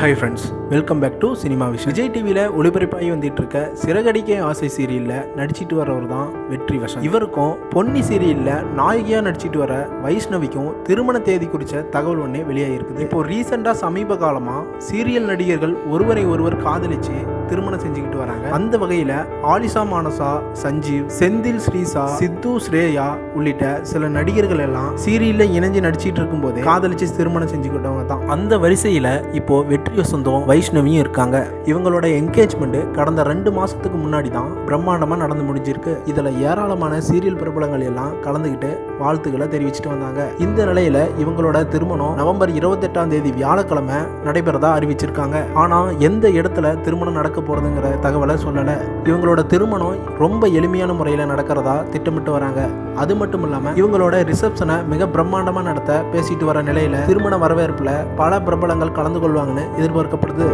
Hi friends, welcome back to cinema vision. Vijay டிவியில் ஒளிபரப்பாகி வந்துட்டு இருக்க சிறகடிக்க ஆசை சீரியலில் நடிச்சிட்டு வரவர் தான் வெற்றி வசந்த். இவருக்கும் பொன்னி சீரியலில் நாயகியாக நடிச்சிட்டு வர வைஷ்ணவிக்கும் திருமண தேதி குறித்த தகவல் ஒன்றே வெளியாகிருக்குது. இப்போ ரீசெண்டாக சமீப காலமாக சீரியல் நடிகர்கள் ஒருவரை ஒருவர் காதலிச்சு திருமணம் செஞ்சுக்கிட்டு வராங்க. அந்த வகையில் ஆலிசா மானசா, சஞ்சீவ், செந்தில் ஸ்ரீசா, சித்து ஸ்ரேயா உள்ளிட்ட சில நடிகர்கள் எல்லாம் சீரியலில் இணைஞ்சு நடிச்சிட்டு இருக்கும் போதே காதலிச்சு திருமணம் செஞ்சுக்கிட்டவங்க தான். அந்த வரிசையில் இப்போ வெற்றி வசந்தும் வைஷ்ணவியும் இருக்காங்க. இவங்களோட என்கேஜ்மெண்ட் கடந்த 2 மாசத்துக்கு முன்னாடி தான் பிரம்மாண்டமா நடந்து முடிஞ்சிருக்கு. இதுல ஏராளமான சீரியல் பிரபலங்கள் எல்லாம் கலந்துகிட்டு வாழ்த்துக்களை தெரிவிச்சுட்டு வந்தாங்க. இந்த நிலையில இவங்களோட திருமணம் நவம்பர் 28ஆம் தேதி வியாழக்கிழமை நடைபெறதா அறிவிச்சிருக்காங்க. ஆனா எந்த இடத்துல திருமணம் நடக்க போறதுங்கிற தகவலை சொல்லல. இவங்களோட திருமணம் ரொம்ப எளிமையான முறையில நடக்கிறதா திட்டமிட்டு வராங்க. அது மட்டும் இல்லாம இவங்களோட ரிசப்ஷனை மிக பிரம்மாண்டமா நடத்த பேசிட்டு வர நிலையில திருமண வரவேற்புல பல பிரபலங்கள் கலந்து கொள்வாங்கன்னு எதிர்பார்க்கப்படுது.